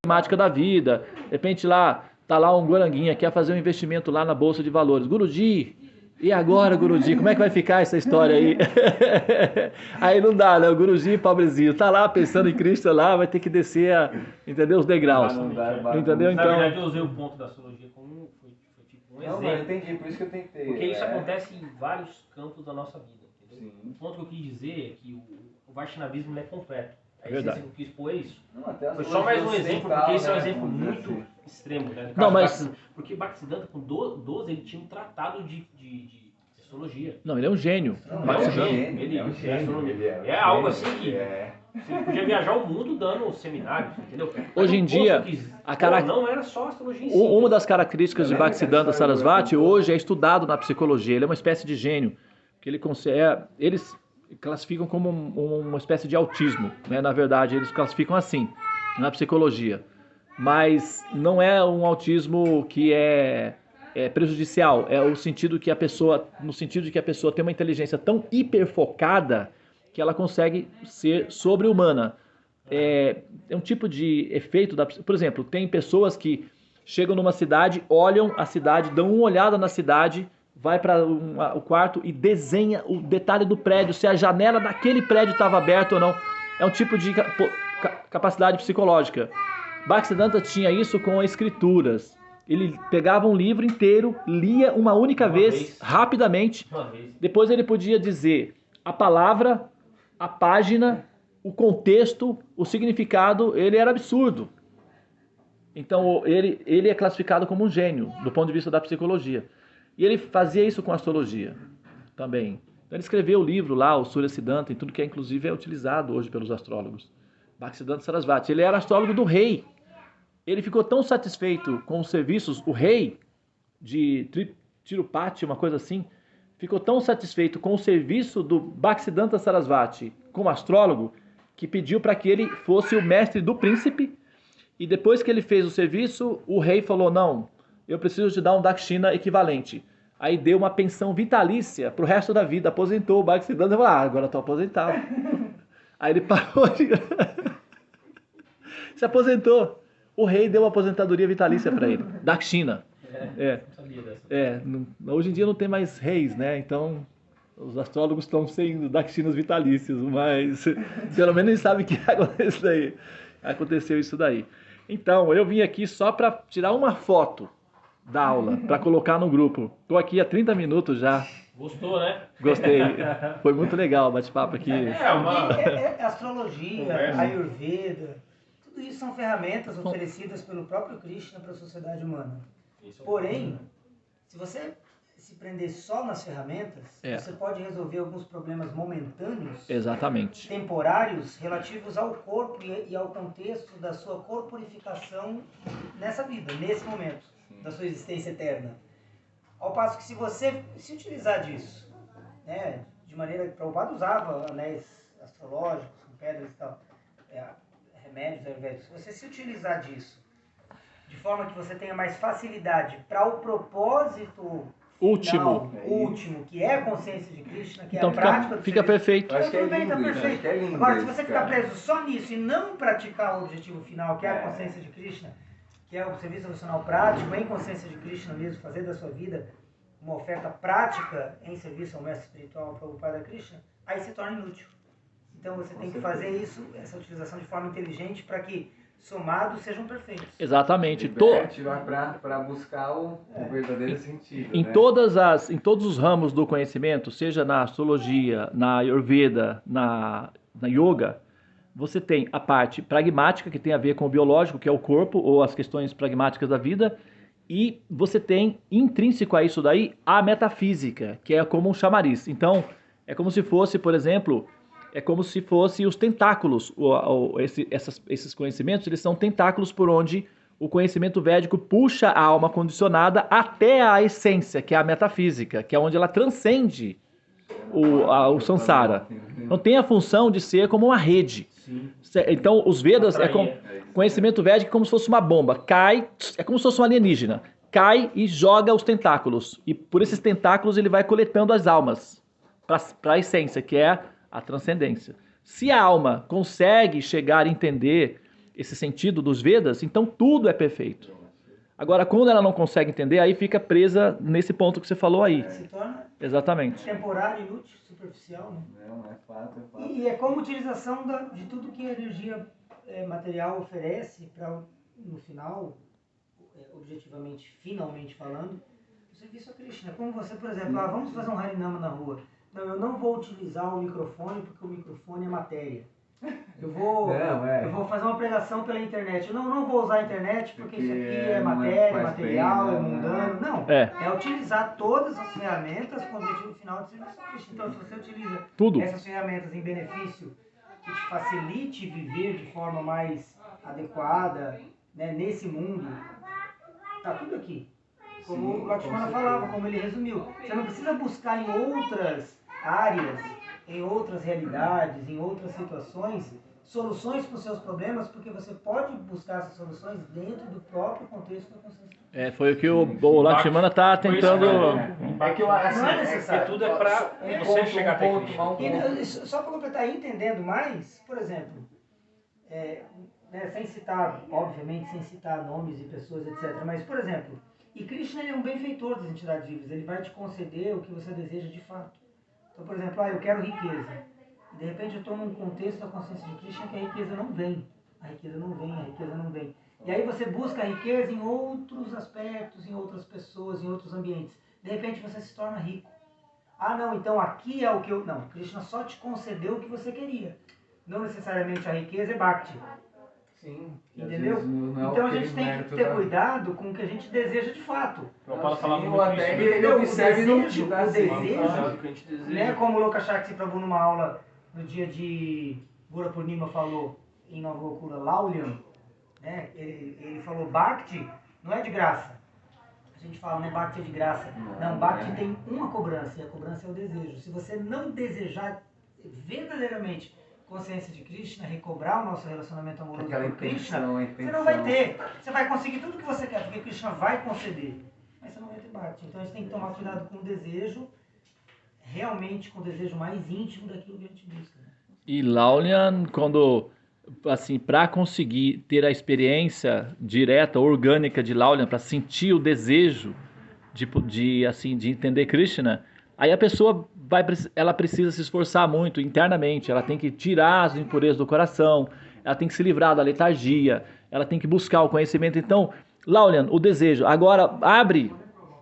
pragmática da vida. De repente lá, tá lá um Guaranguinha, quer fazer um investimento lá na Bolsa de Valores. Guruji, e agora, Guruji, como é que vai ficar essa história aí? Aí não dá, né? O Guruji, pobrezinho, tá lá pensando em Cristo lá, vai ter que descer, entendeu? Os degraus. Entendeu? Na Então, verdade, eu usei o ponto da astrologia como foi tipo um exemplo. Não, eu entendi, por isso que eu tentei. Porque isso acontece em vários campos da nossa vida. Entendeu? Sim. O ponto que eu quis dizer é que o Vaishnavismo não é completo. A Verdade. essência que eu quis pôr é isso. Não, até Foi só mais um exemplo, porque esse é um exemplo muito extremo, né? No caso do Bhaktisiddhanta. Porque Bhaktisiddhanta, com 12, ele tinha um tratado de astrologia. não, ele é um gênio. Ele é algo assim que você podia viajar o mundo dando seminários, entendeu? Hoje em dia, não era só astrologia em si. uma das características de Bhaktisiddhanta Sarasvati hoje é estudado na psicologia. Ele é uma espécie de gênio, que eles classificam como uma espécie de autismo, né? Na verdade, eles classificam assim na psicologia, mas não é um autismo que é prejudicial. É o sentido que no sentido de que a pessoa tem uma inteligência tão hiperfocada que ela consegue ser sobre-humana. É um tipo de efeito por exemplo, tem pessoas que chegam numa cidade, olham a cidade, dão uma olhada na cidade, vai para o quarto e desenha o detalhe do prédio, se a janela daquele prédio estava aberta ou não. É um tipo de capacidade psicológica. Bhaktisiddhanta tinha isso com as escrituras. Ele pegava um livro inteiro, lia uma única vez, rapidamente. Depois ele podia dizer a palavra, a página, o contexto, o significado. Ele era absurdo. Então ele é classificado como um gênio, do ponto de vista da psicologia. E ele fazia isso com a astrologia também. Então ele escreveu o livro lá, o Surya Siddhanta, e tudo que inclusive é utilizado hoje pelos astrólogos. Bhaktisiddhanta Sarasvati. Ele era astrólogo do rei. Ele ficou tão satisfeito com os serviços, o rei de Tirupati, uma coisa assim, ficou tão satisfeito com o serviço do Bhaktisiddhanta Sarasvati como astrólogo, que pediu para que ele fosse o mestre do príncipe, e depois que ele fez o serviço, o rei falou, não, eu preciso te dar um dakshina equivalente. Aí deu uma pensão vitalícia pro resto da vida, aposentou o Bhaktisiddhanta e falou, agora estou aposentado. Aí ele parou de... se aposentou. O rei deu uma aposentadoria vitalícia para ele, dakshina. Hoje em dia não tem mais reis, né? Então os astrólogos estão sem dakshinas vitalícios, mas pelo menos eles sabem que aconteceu isso daí. Então eu vim aqui só para tirar uma foto da aula, para colocar no grupo. Estou aqui há 30 minutos já. Gostou, né? Gostei. Foi muito legal o bate-papo aqui. Astrologia, Ayurveda, tudo isso são ferramentas oferecidas pelo próprio Krishna para a sociedade humana. Porém, se você se prender só nas ferramentas, você pode resolver alguns problemas momentâneos, exatamente, temporários, relativos ao corpo e ao contexto da sua corporificação nessa vida, nesse momento da sua existência eterna. Ao passo que se você se utilizar disso, né, de maneira que Prabhupada usava anéis astrológicos, com pedras e tal, remédios ayurvédicos, se você se utilizar disso de forma que você tenha mais facilidade para o propósito último, que é a consciência de Krishna, que então é a prática do fica perfeito. Acho que é tá lindo, perfeito. é lindo. Agora, se você ficar preso só nisso e não praticar o objetivo final, que é a consciência de Krishna, que é o serviço devocional prático, em consciência de Krishna mesmo, fazer da sua vida uma oferta prática em serviço ao mestre espiritual, Prabhupada Krishna, aí se torna inútil. Então você tem que fazer isso, essa utilização de forma inteligente, para que somados sejam perfeitos. Exatamente. Para buscar o verdadeiro sentido. Em todos os ramos do conhecimento, seja na astrologia, na Ayurveda, na yoga, você tem a parte pragmática, que tem a ver com o biológico, que é o corpo, ou as questões pragmáticas da vida, e você tem intrínseco a isso daí a metafísica, que é como um chamariz. Então, é como se fosse, por exemplo, os tentáculos. Esses conhecimentos, eles são tentáculos por onde o conhecimento védico puxa a alma condicionada até a essência, que é a metafísica, que é onde ela transcende o samsara. Então tem a função de ser como uma rede. Sim. Então os Vedas conhecimento védico é como se fosse uma bomba, cai, é como se fosse um alienígena, cai e joga os tentáculos, e por esses tentáculos ele vai coletando as almas para a essência, que é a transcendência. Se a alma consegue chegar a entender esse sentido dos Vedas, então tudo é perfeito. Agora, quando ela não consegue entender, aí fica presa nesse ponto que você falou aí. Se torna Exatamente. temporário, inútil, superficial, né? Não, é fato, é fato. E é como utilização de tudo que a energia material oferece para, no final, objetivamente, finalmente falando, o serviço a Krishna. Como você, por exemplo, vamos fazer um Harinama na rua. Não, eu não vou utilizar o microfone porque o microfone é matéria. Eu vou fazer uma pregação pela internet. Eu não vou usar a internet porque isso aqui é matéria, material, é mundano. Não, é utilizar todas as ferramentas com o objetivo final de serviço a Krishna. Então, se você utiliza essas ferramentas em benefício que te facilite viver de forma mais adequada, né, nesse mundo, tá tudo aqui. Como o Lakshmana falava, como ele resumiu. Você não precisa buscar em outras áreas, em outras realidades, em outras situações, soluções para os seus problemas, porque você pode buscar essas soluções dentro do próprio contexto da consciência. Foi o que o Lakshmana está tentando... Não é necessário. Tudo é para você chegar até Krishna. Só para completar, entendendo mais, por exemplo, sem citar, obviamente, sem citar nomes e pessoas, etc. Mas, por exemplo, e Krishna é um benfeitor das entidades vivas, ele vai te conceder o que você deseja de fato. Então, por exemplo, eu quero riqueza. E de repente eu estou num contexto da consciência de Krishna que a riqueza não vem. A riqueza não vem, a riqueza não vem. E aí você busca a riqueza em outros aspectos, em outras pessoas, em outros ambientes. De repente você se torna rico. Não, então aqui é o que eu... Não, Krishna só te concedeu o que você queria. Não necessariamente a riqueza é Bhakti. Sim. Entendeu? Então a gente tem que ter cuidado com o que a gente deseja de fato. Ele observa e não te dá o desejo, né? Como o Lokashakti Prabhu numa aula no dia de Gura Purnima falou em Nova Gokula, Laulian, né? Ele falou, Bhakti não é de graça. A gente fala, né? Bhakti é de graça. Não, Bhakti tem uma cobrança, e a cobrança é o desejo. Se você não desejar verdadeiramente consciência de Krishna, recobrar o nosso relacionamento amoroso com Krishna, você não vai ter. Você vai conseguir tudo o que você quer, porque Krishna vai conceder. Mas você não vai ter Bhakti. Então a gente tem que tomar cuidado com o desejo, realmente com o desejo mais íntimo daquilo que a gente busca. Né? E Laulian, quando, assim, para conseguir ter a experiência direta, orgânica de Laulian, para sentir o desejo de entender Krishna, aí a pessoa ela precisa se esforçar muito internamente, ela tem que tirar as impurezas do coração, ela tem que se livrar da letargia, ela tem que buscar o conhecimento. Então, Laulian, o desejo. Agora, abre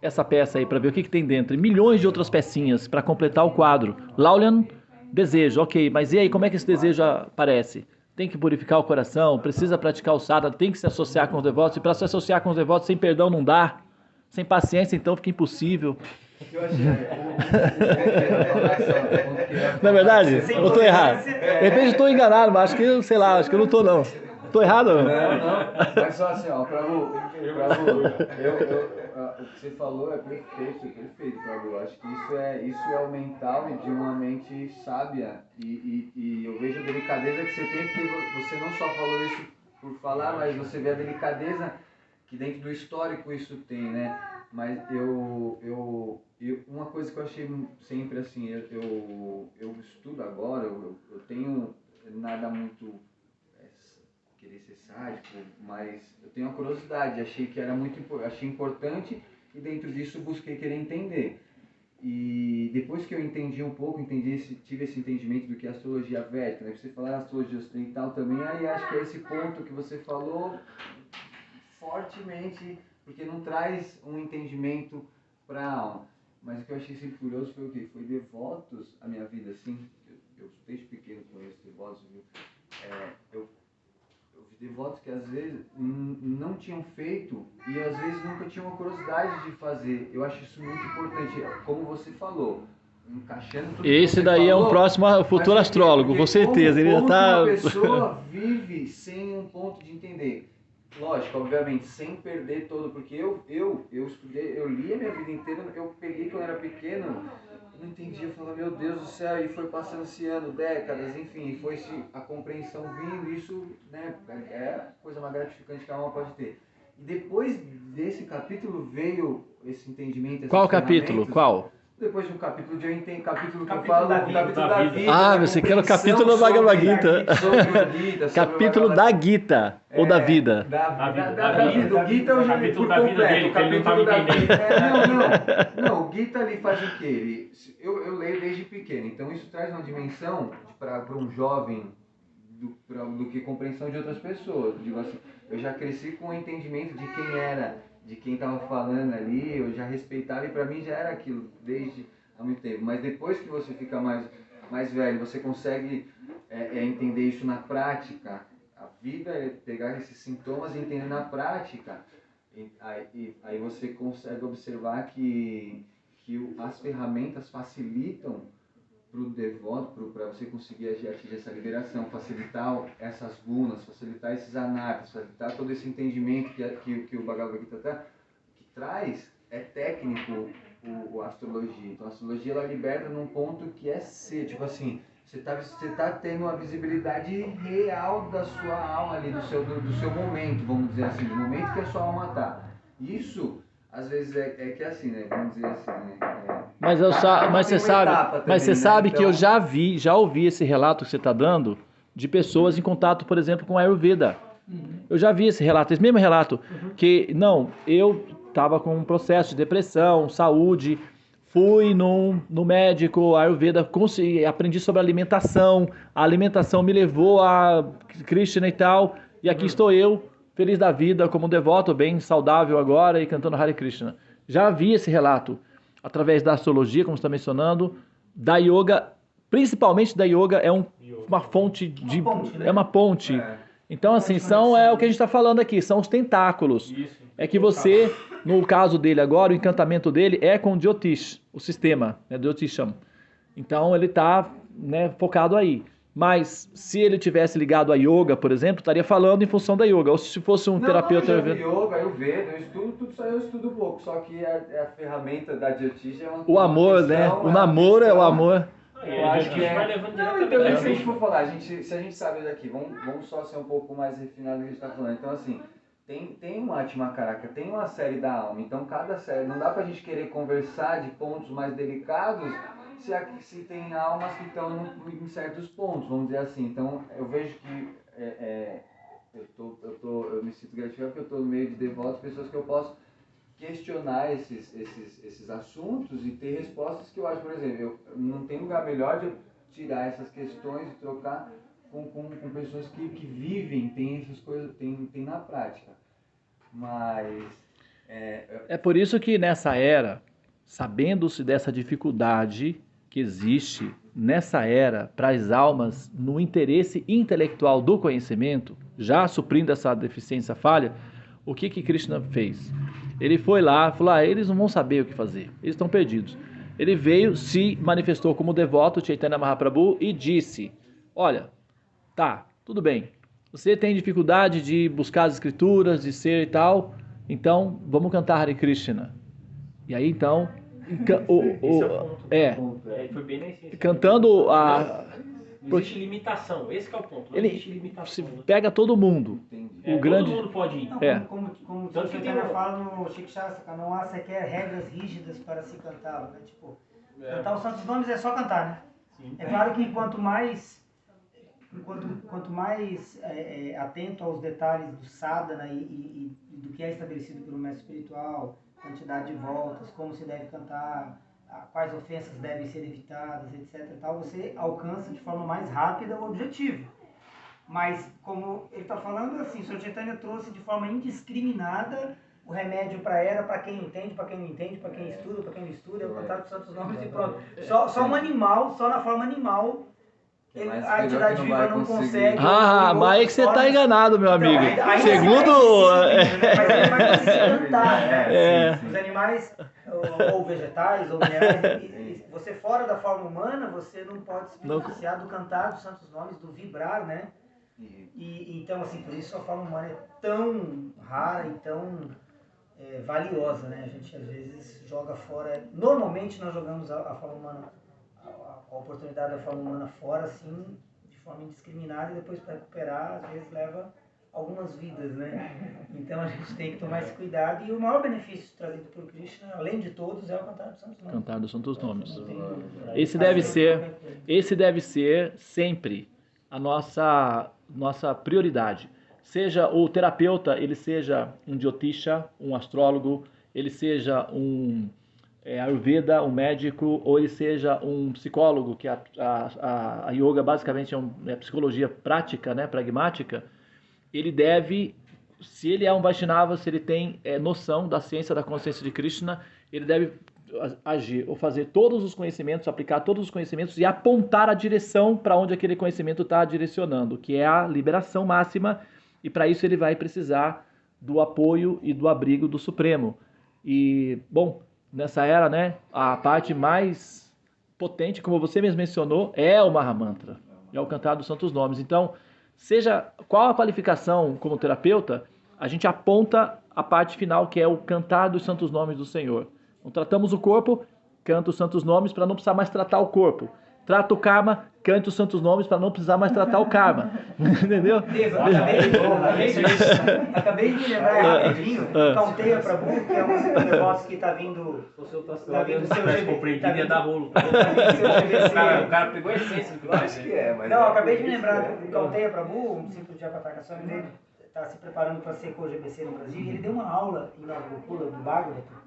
essa peça aí para ver o que tem dentro. E milhões de outras pecinhas para completar o quadro. Laulian, desejo, ok, mas e aí, como é que esse desejo aparece? Tem que purificar o coração, precisa praticar o sadhana, tem que se associar com os devotos, e para se associar com os devotos sem perdão não dá, sem paciência então fica impossível. Não é verdade? Eu estou errado. De repente estou enganado, mas acho que, sei lá, acho que eu não estou não. Estou errado? Não. Mas só assim, Prabhu, o que você falou é perfeito, Prabhu. Acho que isso é o mental de uma mente sábia. E eu vejo a delicadeza que você tem, porque você não só falou isso por falar, mas você vê a delicadeza que dentro do histórico isso tem, né? Mas uma coisa que eu achei sempre assim, eu estudo agora, eu tenho nada muito querer ser sádico, mas eu tenho uma curiosidade, achei importante e dentro disso busquei querer entender. E depois que eu entendi um pouco, tive esse entendimento do que é astrologia védica, né? Você falar astrologia ocidental também, aí acho que é esse ponto que você falou fortemente, porque não traz um entendimento para a alma. Mas o que eu achei sempre curioso foi o quê? Foi devotos, a minha vida, assim, eu desde pequeno conheço devotos, viu? Eu vi devotos que às vezes não tinham feito e às vezes nunca tinham a curiosidade de fazer. Eu acho isso muito importante, como você falou, encaixando tudo. Esse daí falou, é um próximo futuro astrólogo, com certeza. Ele já tá... Uma pessoa vive sem um ponto de entender. Lógico, obviamente, sem perder todo, porque eu estudei, eu li a minha vida inteira, eu peguei quando eu era pequeno, não entendia, eu falava, meu Deus do céu, e foi passando-se anos, décadas, enfim, foi a compreensão vindo, isso, né, é a coisa mais gratificante que a alma pode ter. E depois desse capítulo veio esse entendimento, qual capítulo? Qual? Depois de um capítulo de eu entendo, capítulo que eu falo, capítulo da vida. Ah, você quer o capítulo do Bhagavad Gita. Capítulo da Gita, ou da vida. Da vida. Do Gita eu já li por completo. O capítulo da vida. Não, o Gita ali faz o quê? Eu leio desde pequeno, então isso traz uma dimensão para um jovem do que compreensão de outras pessoas. Digo assim, eu já cresci com o entendimento de quem era, de quem estava falando ali, eu já respeitava e para mim já era aquilo desde há muito tempo. Mas depois que você fica mais velho, você consegue entender isso na prática. A vida é pegar esses sintomas e entender na prática. Aí você consegue observar que as ferramentas facilitam para o devoto, para você conseguir atingir essa liberação, facilitar essas gunas, facilitar esses anatas, facilitar todo esse entendimento que o Bhagavad Gita que traz, é técnico a astrologia. Então a astrologia ela liberta num ponto que é ser, tipo assim, você tá tendo uma visibilidade real da sua alma ali, do seu momento, vamos dizer assim, do momento que a sua alma está. Isso, às vezes, é que é assim, né? Vamos dizer assim, né? Mas você sabe que eu já ouvi esse relato que você está dando de pessoas em contato, por exemplo, com a Ayurveda. Eu já vi esse relato, esse mesmo relato, que, eu estava com um processo de depressão, saúde, fui no médico, Ayurveda, aprendi sobre alimentação, a alimentação me levou a Krishna e tal, e aqui estou eu, feliz da vida, como um devoto, bem saudável agora e cantando Hare Krishna. Já vi esse relato através da astrologia, como você está mencionando, da yoga, principalmente da yoga, é uma fonte de... É uma ponte. Então, assim, é o que a gente está falando aqui, são os tentáculos. É que você, no caso dele agora, o encantamento dele é com o Jyotish, o sistema, né, Jyotisham. Então, ele está focado aí. Mas, se ele tivesse ligado a yoga, por exemplo, estaria falando em função da yoga. Ou se fosse um terapeuta... Yoga, eu estudo, tudo isso aí eu estudo pouco. Só que a ferramenta da Jyotish é uma... O amor, né? O namoro é o amor. Eu acho que vai levando diretamente. Se a gente for falar, se a gente sabe daqui, vamos só ser um pouco mais refinado do que a gente está falando. Então, assim, tem uma Atmakaraka, tem uma série da alma. Então, cada série, não dá pra gente querer conversar de pontos mais delicados se tem almas que estão em certos pontos, vamos dizer assim. Então, eu vejo que eu me sinto gratificado porque eu estou no meio de devotos, pessoas que eu posso questionar esses assuntos e ter respostas que eu acho, por exemplo, eu não tem lugar melhor de eu tirar essas questões e trocar com pessoas que vivem, tem essas coisas, tem na prática. Mas... É por isso que nessa era, sabendo-se dessa dificuldade que existe nessa era para as almas no interesse intelectual do conhecimento, já suprindo essa deficiência falha, o que Krishna fez? Ele foi lá, falou, eles não vão saber o que fazer, eles estão perdidos. Ele veio, se manifestou como devoto, Chaitanya Mahaprabhu, e disse, olha, tá, tudo bem, você tem dificuldade de buscar as escrituras, de ser e tal, então vamos cantar Hare Krishna. E aí então, foi bem na essência. Cantando a... Não existe limitação, esse que é o ponto. Não existe limitação. Pega todo mundo. Todo mundo pode ir. Como o Chaitanya fala no Shikshastra, não há sequer regras rígidas para se cantar, né? Tipo, cantar os santos nomes é só cantar, né? Sim. É claro que quanto mais atento aos detalhes do sadhana e do que é estabelecido pelo mestre espiritual, quantidade de voltas, como se deve cantar, quais ofensas devem ser evitadas, etc. Você alcança de forma mais rápida o objetivo. Mas, como ele está falando, assim, o Sr. Chaitanya trouxe de forma indiscriminada o remédio para quem entende, para quem não entende, para quem estuda, para quem não estuda, o contato com santos nomes e pronto. Só um animal, só na forma animal, a entidade viva não consegue. Mas aí que você está enganado, meu amigo. Segundo... Mas ele vai conseguir cantar. Os animais, ou vegetais, ou minerais, você fora da forma humana, você não pode se beneficiar do cantar dos santos nomes, do vibrar, né? E então, assim, por isso a forma humana é tão rara e tão valiosa, né? A gente às vezes joga fora. Normalmente nós jogamos a forma humana, a oportunidade da forma humana fora, assim, de forma indiscriminada, e depois para recuperar, às vezes leva algumas vidas, né? Então a gente tem que tomar esse cuidado. E o maior benefício trazido por Krishna, além de todos, é o Cantar dos Santos Nomes. Cantar dos Santos Nomes. Não tem dúvida. Esse deve ser sempre a nossa prioridade. Seja o terapeuta, ele seja um Jyotisha, um astrólogo, ele seja um Ayurveda, um médico, ou ele seja um psicólogo, que a yoga basicamente é psicologia prática, né, pragmática. Ele deve, se ele é um Vaishnava, se ele tem noção da ciência da consciência de Krishna, ele deve agir ou fazer todos os conhecimentos, aplicar todos os conhecimentos e apontar a direção para onde aquele conhecimento está direcionando, que é a liberação máxima, e para isso ele vai precisar do apoio e do abrigo do Supremo. E, bom, nessa era, né, a parte mais potente, como você mesmo mencionou, é o Mahamantra, é o Cantar dos Santos Nomes. Então, seja qual a qualificação como terapeuta, a gente aponta a parte final, que é o Cantar dos Santos Nomes do Senhor. Então, tratamos o corpo, canta os santos nomes para não precisar mais tratar o corpo. Trata o karma, canta os santos nomes para não precisar mais tratar o karma. Entendeu? Acabei de lembrar rapidinho, Kaunteya Prabhu, que é um negócio que está vindo. O seu compreendido ia dar rolo. O cara pegou a essência do que eu acho que é, mas. Não, acabei de me lembrar do Kaunteya Prabhu, um discípulo de Japataka, ele está se preparando para ser co-GBC no Brasil, e ele deu uma aula em Nova Gokula do Bhagavatam.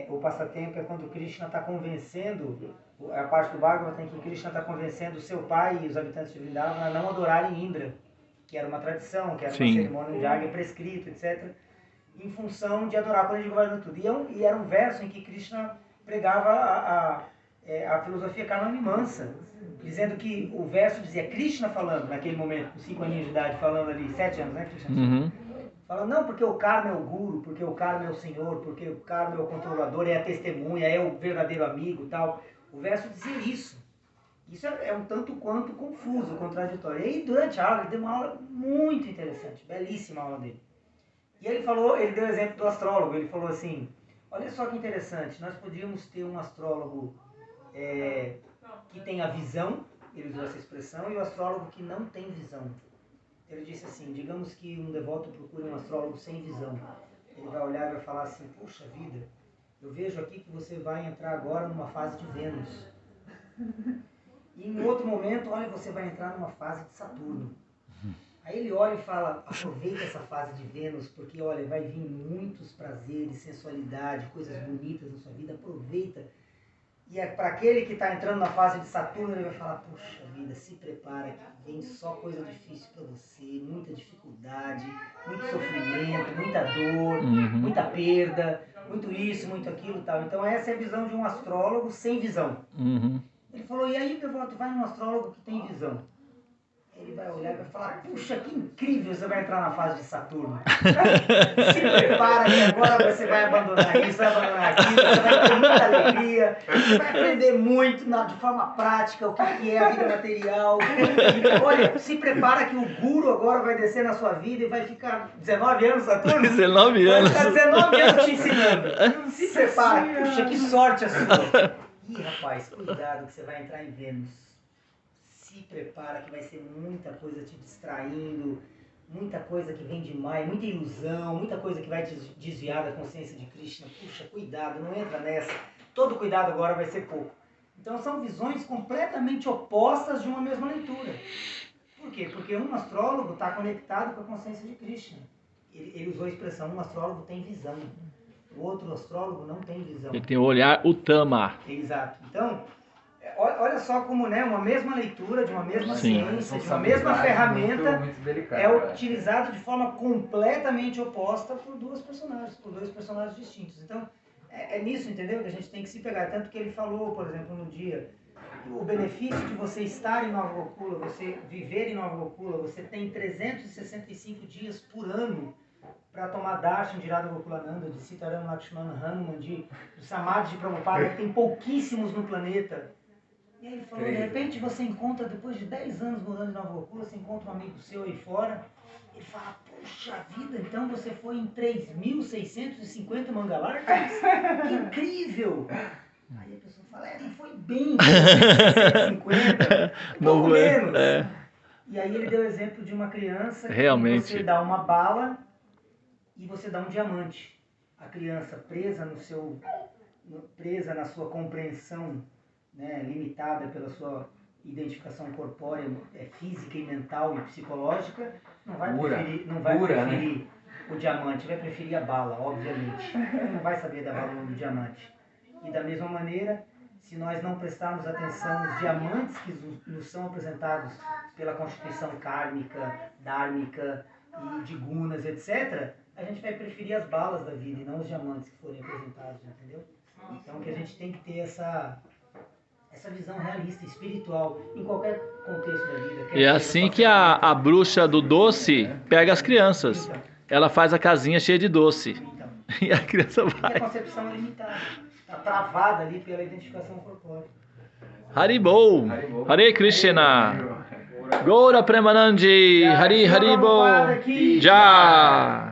O passatempo é quando Krishna está convencendo, a parte do Bhagavatam em que Krishna está convencendo o seu pai e os habitantes de Vrindavan a não adorarem Indra, que era uma tradição, que era uma cerimônia de águia prescrita, etc., em função de adorar quando ele governa tudo. E era um verso em que Krishna pregava a filosofia karma mansa, dizendo que o verso dizia Krishna falando, naquele momento, com 5 aninhos de idade, falando ali, 7 anos, né, Krishna? Uhum. Fala, não, porque o karma é o guru, porque o karma é o senhor, porque o karma é o controlador, é a testemunha, é o verdadeiro amigo e tal. O verso dizia isso. Isso é um tanto quanto confuso, contraditório. E aí, durante a aula, ele deu uma aula muito interessante, belíssima a aula dele. E ele deu o exemplo do astrólogo, ele falou assim, olha só que interessante, nós podíamos ter um astrólogo que tem a visão, ele usou essa expressão, e o astrólogo que não tem visão. Ele disse assim, digamos que um devoto procura um astrólogo sem visão. Ele vai olhar e vai falar assim, puxa vida, eu vejo aqui que você vai entrar agora numa fase de Vênus. E em outro momento, olha, você vai entrar numa fase de Saturno. Aí ele olha e fala, aproveita essa fase de Vênus, porque olha, vai vir muitos prazeres, sensualidade, coisas bonitas na sua vida, aproveita. E para aquele que está entrando na fase de Saturno, ele vai falar, puxa vida, se prepara que vem só coisa difícil para você, muita dificuldade, muito sofrimento, muita dor, muita perda, muito isso, muito aquilo e tal. Então essa é a visão de um astrólogo sem visão. Ele falou, e aí, devoto, vai num astrólogo que tem visão. Ele vai olhar e vai falar, puxa, que incrível, você vai entrar na fase de Saturno. Se prepara que agora você vai abandonar isso, vai abandonar aquilo, você vai ter muita alegria, você vai aprender muito de forma prática o que é a vida material. E, olha, se prepara que o guru agora vai descer na sua vida e vai ficar 19 anos, Saturno? 19 anos. Vai ficar 19 anos te ensinando. Se prepara, puxa, que sorte a sua. Ih, rapaz, cuidado que você vai entrar em Vênus. Se prepara que vai ser muita coisa te distraindo, muita coisa que vem demais, muita ilusão, muita coisa que vai te desviar da consciência de Krishna. Puxa, cuidado, não entra nessa. Todo cuidado agora vai ser pouco. Então são visões completamente opostas de uma mesma leitura. Por quê? Porque um astrólogo está conectado com a consciência de Krishna. Ele usou a expressão, um astrólogo tem visão. O outro astrólogo não tem visão. Ele tem o olhar Uttama. Exato. Então, olha só como, né, uma mesma leitura, de uma mesma ciência, de uma mesma ferramenta, muito é utilizada de forma completamente oposta por dois personagens distintos. Então, é nisso, entendeu, que a gente tem que se pegar. Tanto que ele falou, por exemplo, no dia, o benefício de você estar em Nova Gokula, você viver em Nova Gokula, você tem 365 dias por ano para tomar darshan de Radha Gokulananda, de Sitaram Lakshmana Hanuman, de Samadhi de Prabhupada, que tem pouquíssimos no planeta. E aí ele falou, de repente você encontra, depois de 10 anos morando em Nova Gokula, você encontra um amigo seu aí fora, ele fala, puxa vida, então você foi em 3.650 Mangalarkas? Que incrível! Aí a pessoa fala, não foi bem 3.650, pouco menos. E aí ele deu o exemplo de uma criança que Realmente. você dá uma bala e você dá um diamante. A criança presa na sua compreensão, né, limitada pela sua identificação corpórea, física e mental e psicológica, não vai preferir o diamante, vai preferir a bala, obviamente. Não vai saber dar valor no diamante. E da mesma maneira, se nós não prestarmos atenção nos diamantes que nos são apresentados pela constituição kármica, dármica e de gunas, etc., a gente vai preferir as balas da vida e não os diamantes que forem apresentados, entendeu? Então que a gente tem que ter essa visão realista, espiritual, em qualquer contexto da vida. E é assim que a bruxa do doce pega as crianças. Ela faz a casinha cheia de doce. Então, E a criança e vai. a concepção é limitada. Está travada ali pela identificação corpórea. Haribol. Hare Krishna. Gaura Premanandi. Hari Haribo. Já.